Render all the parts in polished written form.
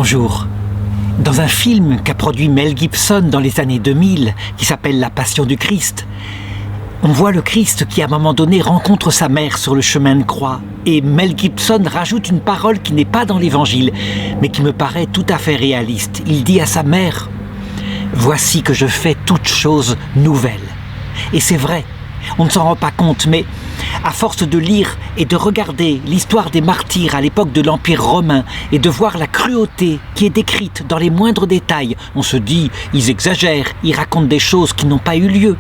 Bonjour. Dans un film qu'a produit Mel Gibson dans les années 2000, qui s'appelle La Passion du Christ, on voit le Christ qui, à un moment donné, rencontre sa mère sur le chemin de croix. Et Mel Gibson rajoute une parole qui n'est pas dans l'Évangile, mais qui me paraît tout à fait réaliste. Il dit à sa mère « Voici que je fais toutes choses nouvelles ». Et c'est vrai, on ne s'en rend pas compte, mais à force de lire et de regarder l'histoire des martyrs à l'époque de l'Empire romain et de voir la cruauté qui est décrite dans les moindres détails, on se dit « ils exagèrent, ils racontent des choses qui n'ont pas eu lieu ».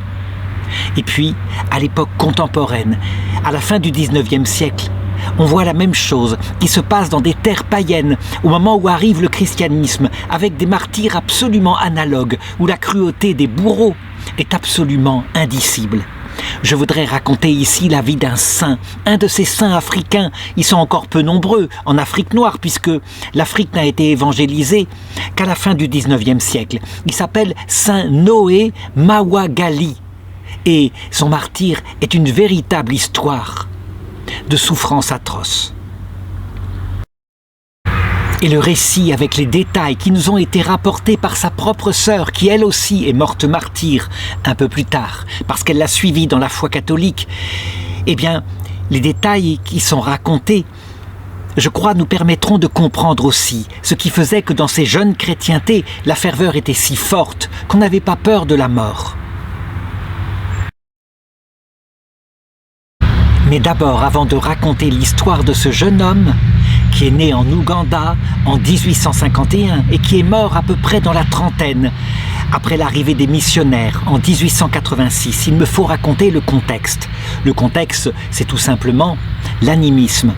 Et puis, à l'époque contemporaine, à la fin du 19e siècle, on voit la même chose qui se passe dans des terres païennes au moment où arrive le christianisme, avec des martyrs absolument analogues, où la cruauté des bourreaux est absolument indicible. Je voudrais raconter ici la vie d'un saint, un de ces saints africains. Ils sont encore peu nombreux en Afrique noire, puisque l'Afrique n'a été évangélisée qu'à la fin du 19e siècle. Il s'appelle Saint Noé Mawagali. Et son martyre est une véritable histoire de souffrance atroce. Et le récit avec les détails qui nous ont été rapportés par sa propre sœur, qui elle aussi est morte martyre un peu plus tard, parce qu'elle l'a suivi dans la foi catholique, eh bien, les détails qui sont racontés, je crois, nous permettront de comprendre aussi ce qui faisait que dans ces jeunes chrétientés, la ferveur était si forte qu'on n'avait pas peur de la mort. Mais d'abord, avant de raconter l'histoire de ce jeune homme qui est né en Ouganda en 1851 et qui est mort à peu près dans la trentaine, après l'arrivée des missionnaires en 1886, il me faut raconter le contexte. Le contexte, c'est tout simplement l'animisme.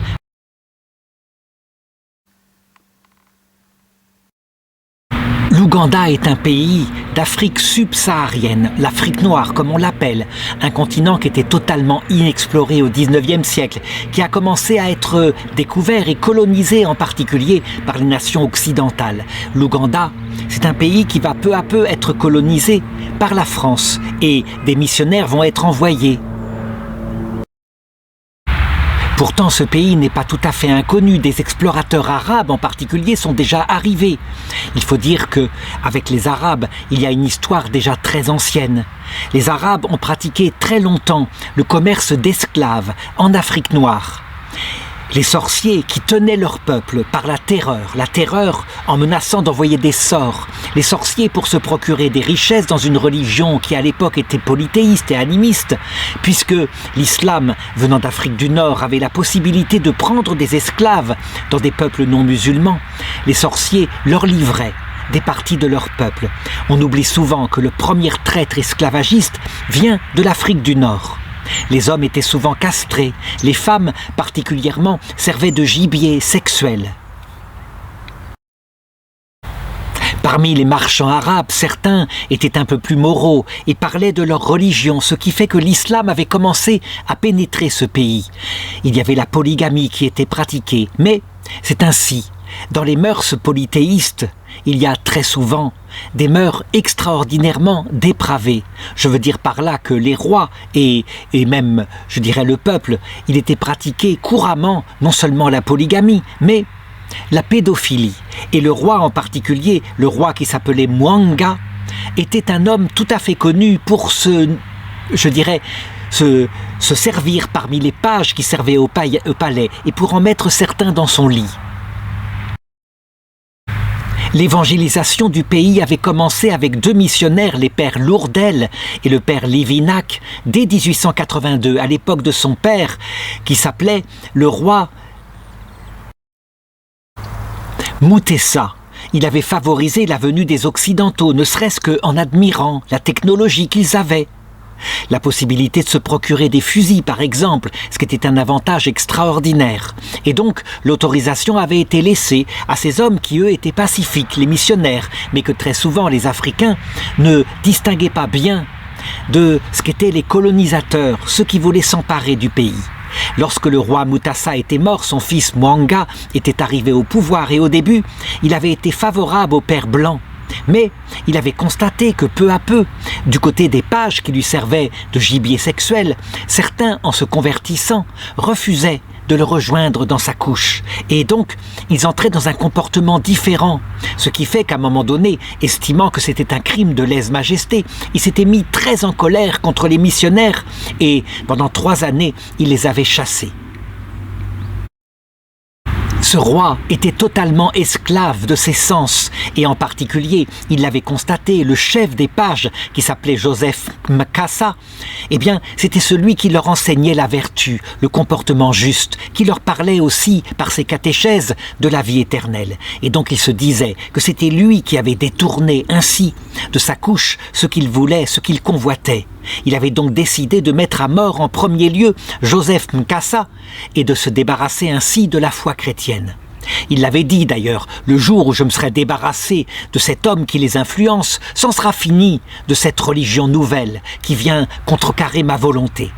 L'Ouganda est un pays d'Afrique subsaharienne, l'Afrique noire comme on l'appelle, un continent qui était totalement inexploré au XIXe siècle, qui a commencé à être découvert et colonisé en particulier par les nations occidentales. L'Ouganda, c'est un pays qui va peu à peu être colonisé par la France et des missionnaires vont être envoyés. Pourtant, ce pays n'est pas tout à fait inconnu. Des explorateurs arabes en particulier sont déjà arrivés. Il faut dire qu'avec les Arabes, il y a une histoire déjà très ancienne. Les Arabes ont pratiqué très longtemps le commerce d'esclaves en Afrique noire. Les sorciers qui tenaient leur peuple par la terreur en menaçant d'envoyer des sorts. Les sorciers pour se procurer des richesses dans une religion qui à l'époque était polythéiste et animiste, puisque l'islam venant d'Afrique du Nord avait la possibilité de prendre des esclaves dans des peuples non musulmans. Les sorciers leur livraient des parties de leur peuple. On oublie souvent que le premier traître esclavagiste vient de l'Afrique du Nord. Les hommes étaient souvent castrés, les femmes particulièrement servaient de gibier sexuel. Parmi les marchands arabes, certains étaient un peu plus moraux et parlaient de leur religion, ce qui fait que l'islam avait commencé à pénétrer ce pays. Il y avait la polygamie qui était pratiquée, mais c'est ainsi. Dans les mœurs polythéistes, il y a très souvent des mœurs extraordinairement dépravées. Je veux dire par là que les rois et même, je dirais, le peuple, il était pratiqué couramment non seulement la polygamie, mais la pédophilie. Et le roi en particulier, le roi qui s'appelait Mwanga, était un homme tout à fait connu pour se servir parmi les pages qui servaient au palais et pour en mettre certains dans son lit. L'évangélisation du pays avait commencé avec deux missionnaires, les pères Lourdel et le père Livinac, dès 1882, à l'époque de son père, qui s'appelait le roi Mutesa. Il avait favorisé la venue des Occidentaux, ne serait-ce qu'en admirant la technologie qu'ils avaient. La possibilité de se procurer des fusils, par exemple, ce qui était un avantage extraordinaire. Et donc, l'autorisation avait été laissée à ces hommes qui, eux, étaient pacifiques, les missionnaires, mais que très souvent les Africains ne distinguaient pas bien de ce qu'étaient les colonisateurs, ceux qui voulaient s'emparer du pays. Lorsque le roi Mutasa était mort, son fils Mwanga était arrivé au pouvoir et au début, il avait été favorable aux pères blancs. Mais il avait constaté que peu à peu, du côté des pages qui lui servaient de gibier sexuel, certains, en se convertissant, refusaient de le rejoindre dans sa couche. Et donc, ils entraient dans un comportement différent. Ce qui fait qu'à un moment donné, estimant que c'était un crime de lèse-majesté, il s'était mis très en colère contre les missionnaires et pendant 3 années, il les avait chassés. Ce roi était totalement esclave de ses sens et en particulier, il l'avait constaté, le chef des pages qui s'appelait Joseph Mkasa, eh bien, c'était celui qui leur enseignait la vertu, le comportement juste, qui leur parlait aussi par ses catéchèses de la vie éternelle. Et donc il se disait que c'était lui qui avait détourné ainsi de sa couche ce qu'il voulait, ce qu'il convoitait. Il avait donc décidé de mettre à mort en premier lieu Joseph Mkasa et de se débarrasser ainsi de la foi chrétienne. Il l'avait dit d'ailleurs, le jour où je me serai débarrassé de cet homme qui les influence, c'en sera fini de cette religion nouvelle qui vient contrecarrer ma volonté.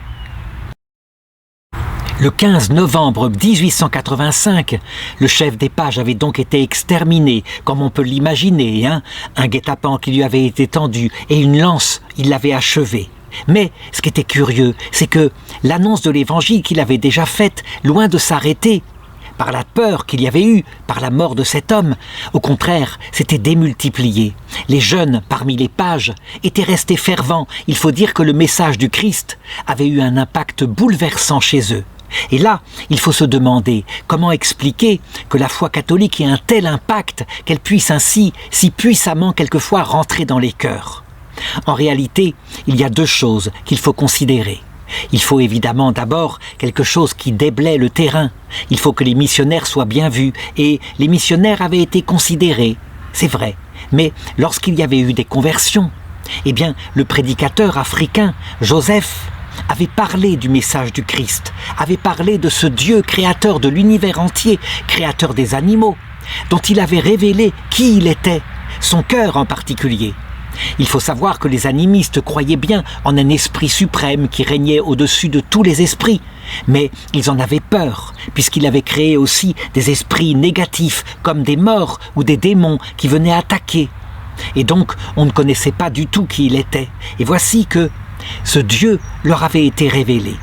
Le 15 novembre 1885, le chef des pages avait donc été exterminé, comme on peut l'imaginer, un guet-apens qui lui avait été tendu et une lance, il l'avait achevé. Mais ce qui était curieux, c'est que l'annonce de l'évangile qu'il avait déjà faite, loin de s'arrêter, par la peur qu'il y avait eue, par la mort de cet homme, au contraire, s'était démultipliée. Les jeunes, parmi les pages, étaient restés fervents. Il faut dire que le message du Christ avait eu un impact bouleversant chez eux. Et là, il faut se demander comment expliquer que la foi catholique ait un tel impact qu'elle puisse ainsi, si puissamment quelquefois, rentrer dans les cœurs. En réalité, il y a 2 choses qu'il faut considérer. Il faut évidemment d'abord quelque chose qui déblaye le terrain. Il faut que les missionnaires soient bien vus, et les missionnaires avaient été considérés, c'est vrai. Mais lorsqu'il y avait eu des conversions, eh bien, le prédicateur africain, Joseph, avait parlé du message du Christ, avait parlé de ce Dieu créateur de l'univers entier, créateur des animaux, dont il avait révélé qui il était, son cœur en particulier. Il faut savoir que les animistes croyaient bien en un esprit suprême qui régnait au-dessus de tous les esprits, mais ils en avaient peur, puisqu'il avait créé aussi des esprits négatifs, comme des morts ou des démons qui venaient attaquer. Et donc, on ne connaissait pas du tout qui il était. Et voici que ce Dieu leur avait été révélé.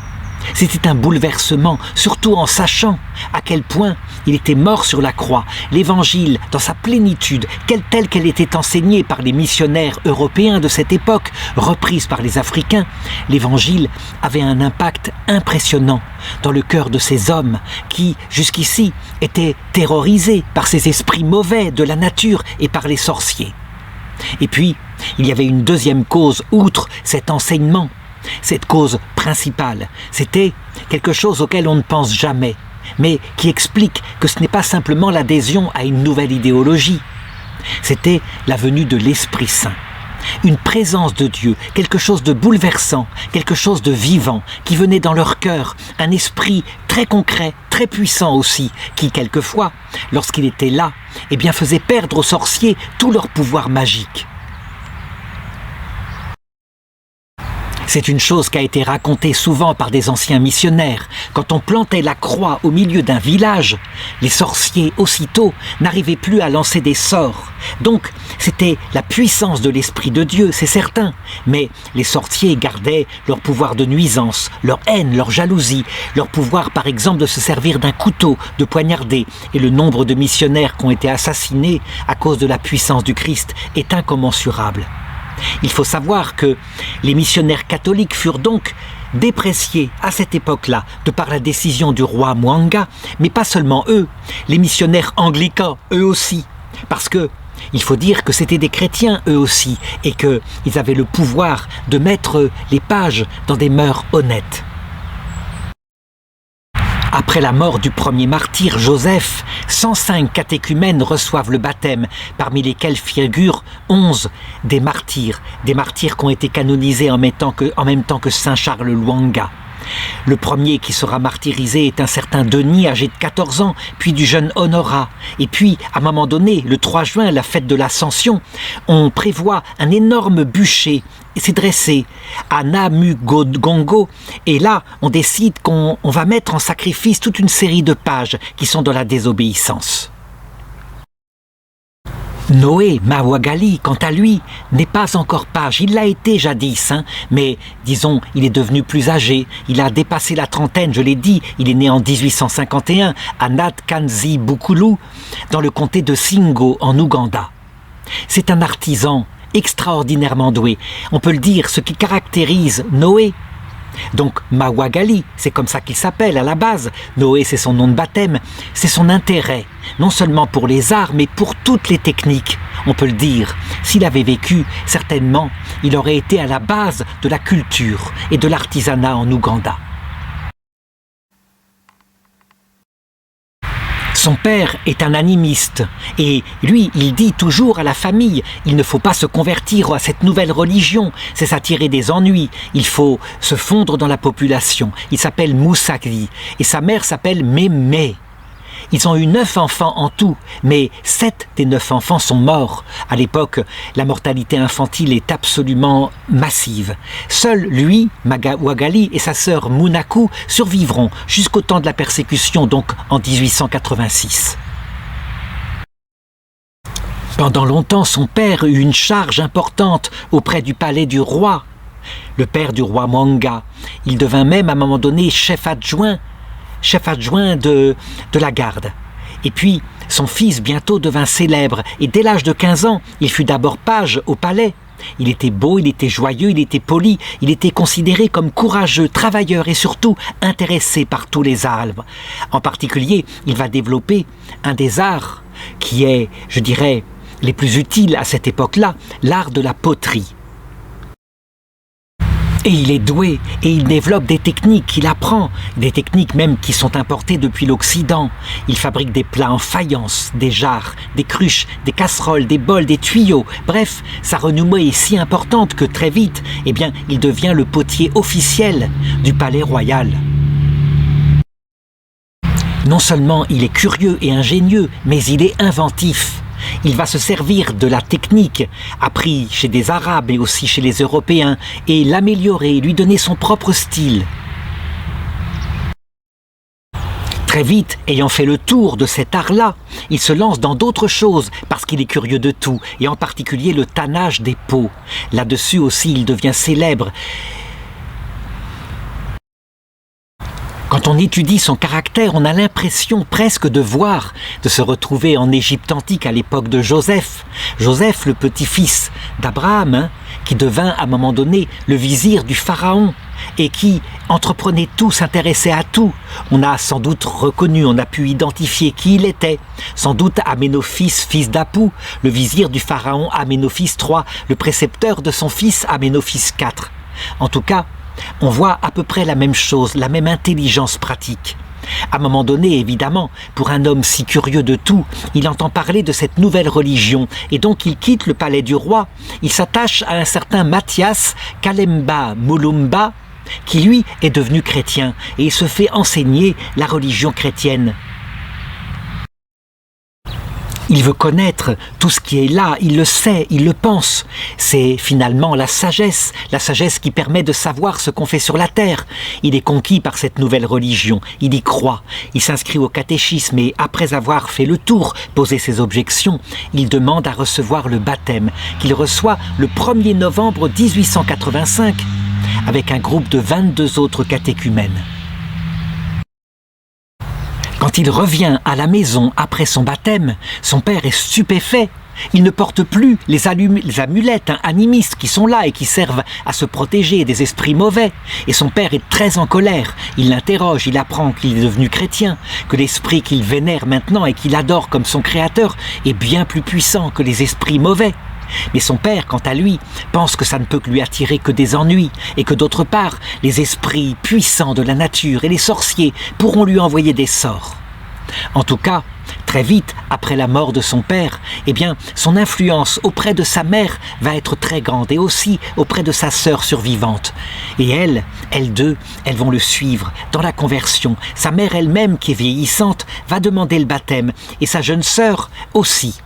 C'était un bouleversement, surtout en sachant à quel point il était mort sur la croix. L'Évangile, dans sa plénitude, telle qu'elle était enseignée par les missionnaires européens de cette époque, reprise par les Africains, l'Évangile avait un impact impressionnant dans le cœur de ces hommes qui, jusqu'ici, étaient terrorisés par ces esprits mauvais de la nature et par les sorciers. Et puis, il y avait une deuxième cause, outre cet enseignement. Cette cause principale, c'était quelque chose auquel on ne pense jamais, mais qui explique que ce n'est pas simplement l'adhésion à une nouvelle idéologie. C'était la venue de l'Esprit Saint. Une présence de Dieu, quelque chose de bouleversant, quelque chose de vivant, qui venait dans leur cœur, un esprit très concret, très puissant aussi, qui quelquefois, lorsqu'il était là, eh bien faisait perdre aux sorciers tout leur pouvoir magique. C'est une chose qui a été racontée souvent par des anciens missionnaires. Quand on plantait la croix au milieu d'un village, les sorciers, aussitôt, n'arrivaient plus à lancer des sorts. Donc, c'était la puissance de l'Esprit de Dieu, c'est certain. Mais les sorciers gardaient leur pouvoir de nuisance, leur haine, leur jalousie, leur pouvoir, par exemple, de se servir d'un couteau, de poignarder. Et le nombre de missionnaires qui ont été assassinés à cause de la puissance du Christ est incommensurable. Il faut savoir que les missionnaires catholiques furent donc dépréciés à cette époque-là de par la décision du roi Mwanga, mais pas seulement eux, les missionnaires anglicans, eux aussi, parce que il faut dire que c'était des chrétiens eux aussi et qu'ils avaient le pouvoir de mettre les pages dans des mœurs honnêtes. Après la mort du premier martyr, Joseph, 105 catéchumènes reçoivent le baptême, parmi lesquels figurent 11 des martyrs qui ont été canonisés en même temps que Saint Charles Lwanga. Le premier qui sera martyrisé est un certain Denis, âgé de 14 ans, puis du jeune Honora. Et puis, à un moment donné, le 3 juin, la fête de l'Ascension, on prévoit un énorme bûcher s'est dressé à Namugongo, et là, on décide qu'on va mettre en sacrifice toute une série de pages qui sont dans la désobéissance. Noé Mawagali, quant à lui, n'est pas encore page. Il l'a été jadis, mais disons, il est devenu plus âgé. Il a dépassé la trentaine, je l'ai dit. Il est né en 1851 à Natkanzi Bukulu, dans le comté de Singo, en Ouganda. C'est un artisan extraordinairement doué. On peut le dire, ce qui caractérise Noé. Donc Mawagali, c'est comme ça qu'il s'appelle à la base. Noé, c'est son nom de baptême. C'est son intérêt, non seulement pour les arts, mais pour toutes les techniques. On peut le dire, s'il avait vécu, certainement, il aurait été à la base de la culture et de l'artisanat en Ouganda. Son père est un animiste et lui, il dit toujours à la famille, il ne faut pas se convertir à cette nouvelle religion, c'est s'attirer des ennuis, il faut se fondre dans la population. Il s'appelle Moussakli et sa mère s'appelle Mémé. Ils ont eu 9 enfants en tout, mais 7 des 9 enfants sont morts. À l'époque, la mortalité infantile est absolument massive. Seul lui, Mawagali, et sa sœur Munaku survivront jusqu'au temps de la persécution, donc en 1886. Pendant longtemps, son père eut une charge importante auprès du palais du roi, le père du roi Mwanga. Il devint même à un moment donné chef adjoint de la garde. Et puis, son fils bientôt devint célèbre, et dès l'âge de 15 ans, il fut d'abord page au palais. Il était beau, il était joyeux, il était poli, il était considéré comme courageux, travailleur et surtout intéressé par tous les arts. En particulier, il va développer un des arts qui est, je dirais, les plus utiles à cette époque-là, l'art de la poterie. Et il est doué, et il développe des techniques qu'il apprend, des techniques même qui sont importées depuis l'Occident. Il fabrique des plats en faïence, des jarres, des cruches, des casseroles, des bols, des tuyaux. Bref, sa renommée est si importante que très vite, il devient le potier officiel du palais royal. Non seulement il est curieux et ingénieux, mais il est inventif. Il va se servir de la technique apprise chez des Arabes et aussi chez les Européens et l'améliorer, lui donner son propre style. Très vite, ayant fait le tour de cet art-là, il se lance dans d'autres choses parce qu'il est curieux de tout, et en particulier le tannage des peaux. Là-dessus aussi, il devient célèbre. Quand on étudie son caractère, on a l'impression presque de se retrouver en Égypte antique à l'époque de Joseph. Joseph, le petit-fils d'Abraham, qui devint à un moment donné le vizir du pharaon et qui entreprenait tout, s'intéressait à tout. On a sans doute reconnu, on a pu identifier qui il était. Sans doute Aménophis, fils d'Apou, le vizir du pharaon Aménophis III, le précepteur de son fils Aménophis IV. En tout cas, on voit à peu près la même chose, la même intelligence pratique. À un moment donné, évidemment, pour un homme si curieux de tout, il entend parler de cette nouvelle religion et donc il quitte le palais du roi. Il s'attache à un certain Mathias Kalemba Mulumba qui lui est devenu chrétien et il se fait enseigner la religion chrétienne. Il veut connaître tout ce qui est là, il le sait, il le pense. C'est finalement la sagesse qui permet de savoir ce qu'on fait sur la terre. Il est conquis par cette nouvelle religion, il y croit, il s'inscrit au catéchisme et après avoir fait le tour, posé ses objections, il demande à recevoir le baptême, qu'il reçoit le 1er novembre 1885, avec un groupe de 22 autres catéchumènes. Quand il revient à la maison après son baptême, son père est stupéfait. Il ne porte plus les amulettes animistes qui sont là et qui servent à se protéger des esprits mauvais. Et son père est très en colère. Il l'interroge, il apprend qu'il est devenu chrétien, que l'esprit qu'il vénère maintenant et qu'il adore comme son créateur est bien plus puissant que les esprits mauvais. Mais son père, quant à lui, pense que ça ne peut lui attirer que des ennuis et que d'autre part, les esprits puissants de la nature et les sorciers pourront lui envoyer des sorts. En tout cas, très vite, après la mort de son père, son influence auprès de sa mère va être très grande et aussi auprès de sa sœur survivante. Et elles deux, elles vont le suivre dans la conversion. Sa mère elle-même, qui est vieillissante, va demander le baptême et sa jeune sœur aussi.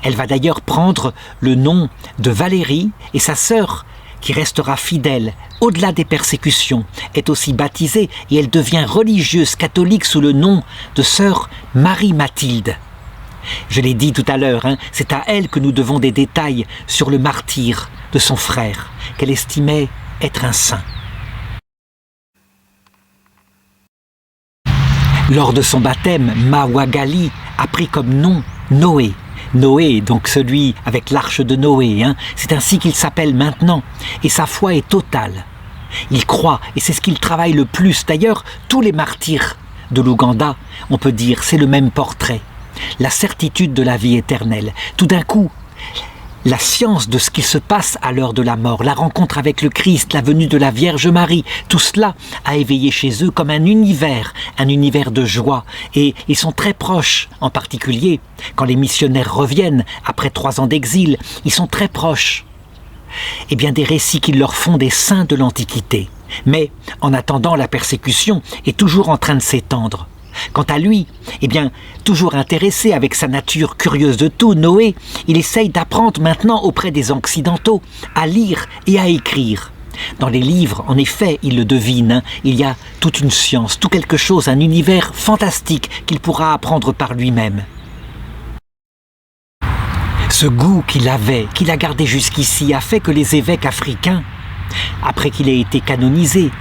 Elle va d'ailleurs prendre le nom de Valérie et sa sœur, qui restera fidèle au-delà des persécutions, est aussi baptisée et elle devient religieuse catholique sous le nom de sœur Marie-Mathilde. Je l'ai dit tout à l'heure, c'est à elle que nous devons des détails sur le martyre de son frère, qu'elle estimait être un saint. Lors de son baptême, Mawagali a pris comme nom Noé. Noé, donc celui avec l'arche de Noé, c'est ainsi qu'il s'appelle maintenant, et sa foi est totale. Il croit, et c'est ce qu'il travaille le plus. D'ailleurs, tous les martyrs de l'Ouganda, on peut dire, c'est le même portrait. La certitude de la vie éternelle. Tout d'un coup, la science de ce qui se passe à l'heure de la mort, la rencontre avec le Christ, la venue de la Vierge Marie, tout cela a éveillé chez eux comme un univers de joie. Et ils sont très proches, en particulier quand les missionnaires reviennent après 3 ans d'exil, ils sont très proches des récits qu'ils leur font des saints de l'Antiquité. Mais en attendant, la persécution est toujours en train de s'étendre. Quant à lui, toujours intéressé avec sa nature curieuse de tout, Noé, il essaye d'apprendre maintenant auprès des Occidentaux à lire et à écrire. Dans les livres, en effet, il le devine, il y a toute une science, tout quelque chose, un univers fantastique qu'il pourra apprendre par lui-même. Ce goût qu'il avait, qu'il a gardé jusqu'ici, a fait que les évêques africains, après qu'il ait été canonisé,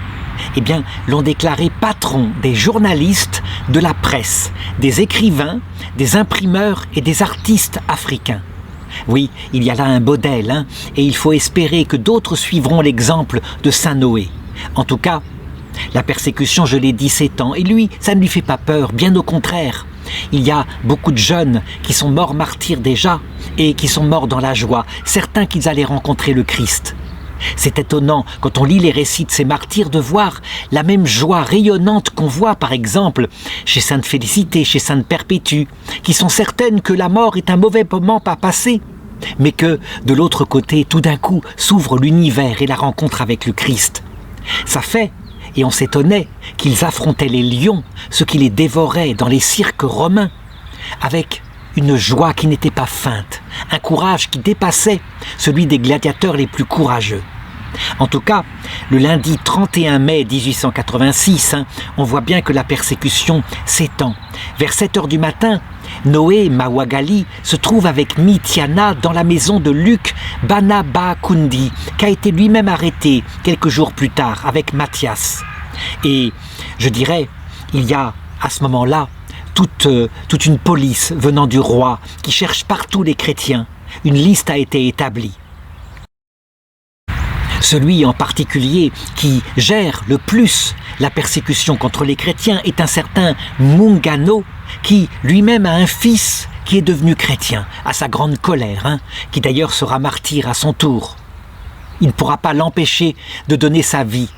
l'ont déclaré patron des journalistes, de la presse, des écrivains, des imprimeurs et des artistes africains. Oui, il y a là un modèle, et il faut espérer que d'autres suivront l'exemple de Saint Noé. En tout cas, la persécution, je l'ai dit, s'étend, et lui, ça ne lui fait pas peur, bien au contraire. Il y a beaucoup de jeunes qui sont morts martyrs déjà, et qui sont morts dans la joie, certains qu'ils allaient rencontrer le Christ. C'est étonnant, quand on lit les récits de ces martyrs, de voir la même joie rayonnante qu'on voit, par exemple, chez Sainte Félicité, chez Sainte Perpétue, qui sont certaines que la mort est un mauvais moment à passer, mais que, de l'autre côté, tout d'un coup, s'ouvre l'univers et la rencontre avec le Christ. Ça fait, et on s'étonnait, qu'ils affrontaient les lions, ceux qui les dévoraient dans les cirques romains, avec une joie qui n'était pas feinte, un courage qui dépassait celui des gladiateurs les plus courageux. En tout cas, le lundi 31 mai 1886, on voit bien que la persécution s'étend. Vers 7 heures du matin, Noé Mawagali se trouve avec Mitiana dans la maison de Luc Banabakundi, qui a été lui-même arrêté quelques jours plus tard avec Mathias. Et je dirais, il y a à ce moment-là toute une police venant du roi qui cherche partout les chrétiens. Une liste a été établie. Celui en particulier qui gère le plus la persécution contre les chrétiens est un certain Mungano, qui lui-même a un fils qui est devenu chrétien, à sa grande colère, qui d'ailleurs sera martyr à son tour. Il ne pourra pas l'empêcher de donner sa vie,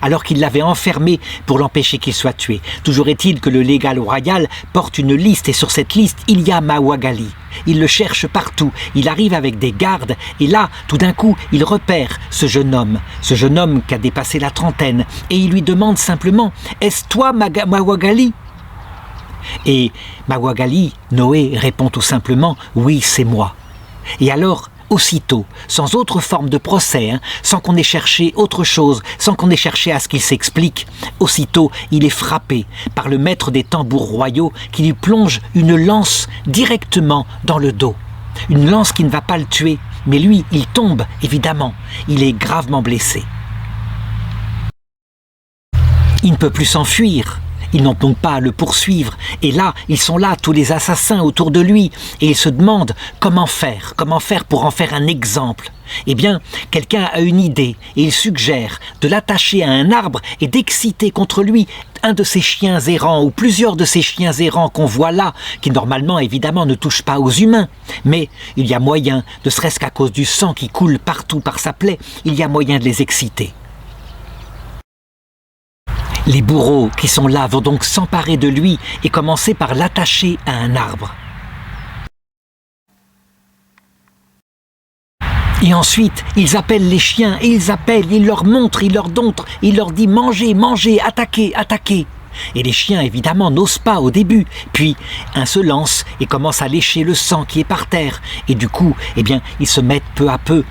alors qu'il l'avait enfermé pour l'empêcher qu'il soit tué. Toujours est-il que le légat royal porte une liste, et sur cette liste, il y a Mawagali. Il le cherche partout, il arrive avec des gardes, et là, tout d'un coup, il repère ce jeune homme qui a dépassé la trentaine, et il lui demande simplement « Est-ce toi, Mawagali ?» Et Mawagali, Noé, répond tout simplement « Oui, c'est moi ». Et alors, aussitôt, sans autre forme de procès, sans qu'on ait cherché autre chose, sans qu'on ait cherché à ce qu'il s'explique, aussitôt il est frappé par le maître des tambours royaux qui lui plonge une lance directement dans le dos. Une lance qui ne va pas le tuer, mais lui, il tombe, évidemment, il est gravement blessé. Il ne peut plus s'enfuir. Ils n'ont donc pas à le poursuivre. Et là, ils sont là, tous les assassins autour de lui. Et ils se demandent comment faire pour en faire un exemple. Eh bien, quelqu'un a une idée et il suggère de l'attacher à un arbre et d'exciter contre lui un de ces chiens errants ou plusieurs de ces chiens errants qu'on voit là, qui normalement, évidemment, ne touchent pas aux humains. Mais il y a moyen, ne serait-ce qu'à cause du sang qui coule partout par sa plaie, il y a moyen de les exciter. Les bourreaux qui sont là vont donc s'emparer de lui et commencer par l'attacher à un arbre. Et ensuite, ils appellent les chiens, et ils leur montrent, ils leur montrent, ils leur disent « Mangez, mangez, attaquez, attaquez !» Et les chiens, évidemment, n'osent pas au début. Puis, un se lance et commence à lécher le sang qui est par terre. Et du coup, ils se mettent peu à peu.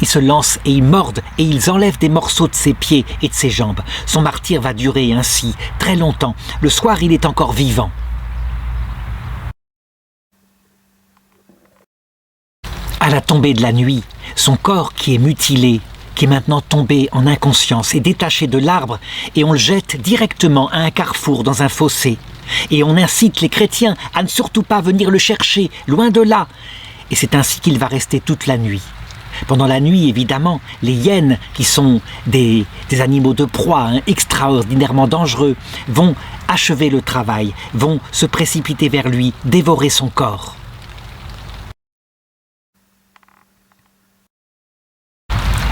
Ils se lancent et ils mordent et ils enlèvent des morceaux de ses pieds et de ses jambes. Son martyre va durer ainsi très longtemps. Le soir, il est encore vivant. À la tombée de la nuit, son corps qui est mutilé, qui est maintenant tombé en inconscience, est détaché de l'arbre et on le jette directement à un carrefour dans un fossé. Et on incite les chrétiens à ne surtout pas venir le chercher, loin de là. Et c'est ainsi qu'il va rester toute la nuit. Pendant la nuit, évidemment, les hyènes, qui sont des animaux de proie extraordinairement dangereux, vont achever le travail, vont se précipiter vers lui, dévorer son corps.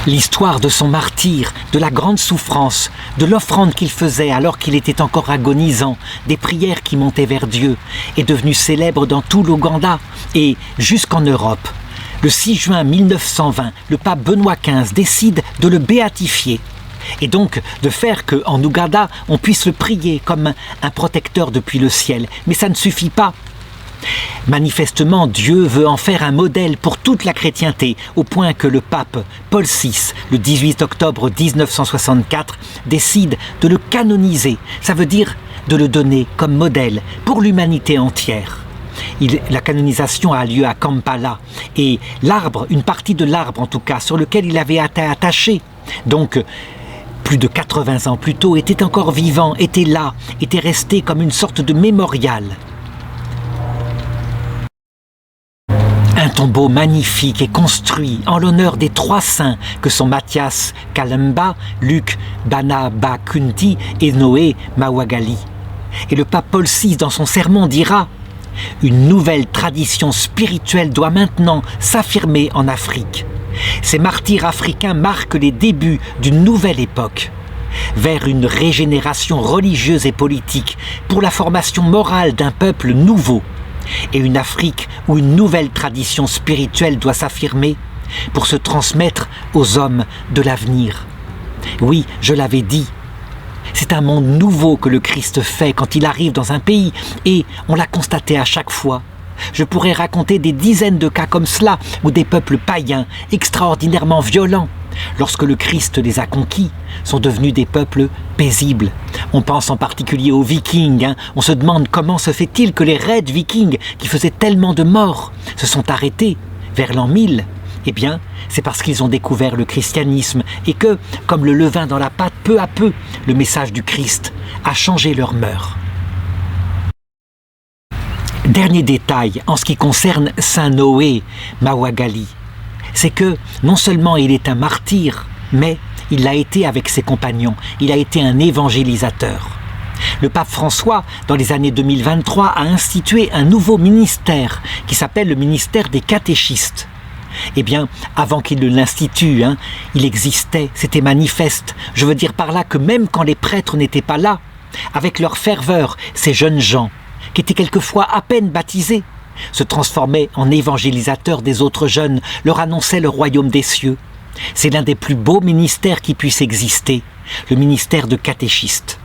L'histoire de son martyre, de la grande souffrance, de l'offrande qu'il faisait alors qu'il était encore agonisant, des prières qui montaient vers Dieu, est devenue célèbre dans tout l'Ouganda et jusqu'en Europe. Le 6 juin 1920, le pape Benoît XV décide de le béatifier et donc de faire qu'en Ouganda, on puisse le prier comme un protecteur depuis le ciel. Mais ça ne suffit pas. Manifestement, Dieu veut en faire un modèle pour toute la chrétienté, au point que le pape Paul VI, le 18 octobre 1964, décide de le canoniser. Ça veut dire de le donner comme modèle pour l'humanité entière. La canonisation a lieu à Kampala et l'arbre, une partie de l'arbre en tout cas, sur lequel il avait été attaché, donc plus de 80 ans plus tôt, était encore vivant, était là, était resté comme une sorte de mémorial. Un tombeau magnifique est construit en l'honneur des 3 saints que sont Mathias Kalemba, Luc Banabakunti et Noé Mawagali. Et le pape Paul VI, dans son sermon, dira « Une nouvelle tradition spirituelle doit maintenant s'affirmer en Afrique. Ces martyrs africains marquent les débuts d'une nouvelle époque, vers une régénération religieuse et politique pour la formation morale d'un peuple nouveau. Et une Afrique où une nouvelle tradition spirituelle doit s'affirmer pour se transmettre aux hommes de l'avenir. Oui, je l'avais dit, c'est un monde nouveau que le Christ fait quand il arrive dans un pays et on l'a constaté à chaque fois. Je pourrais raconter des dizaines de cas comme cela où des peuples païens extraordinairement violents, lorsque le Christ les a conquis, sont devenus des peuples paisibles. On pense en particulier aux Vikings. On se demande comment se fait-il que les raids vikings, qui faisaient tellement de morts, se sont arrêtés vers l'an 1000. Eh bien, c'est parce qu'ils ont découvert le christianisme et que, comme le levain dans la pâte, peu à peu, le message du Christ a changé leurs mœurs. Dernier détail en ce qui concerne Saint Noé Mawagali, c'est que non seulement il est un martyr, mais il l'a été avec ses compagnons, il a été un évangélisateur. Le pape François, dans les années 2023, a institué un nouveau ministère qui s'appelle le ministère des catéchistes. Eh bien, avant qu'il ne l'institue, il existait, c'était manifeste. Je veux dire par là que même quand les prêtres n'étaient pas là, avec leur ferveur, ces jeunes gens, qui étaient quelquefois à peine baptisés, se transformaient en évangélisateurs des autres jeunes, leur annonçaient le royaume des cieux. C'est l'un des plus beaux ministères qui puissent exister, le ministère de catéchiste.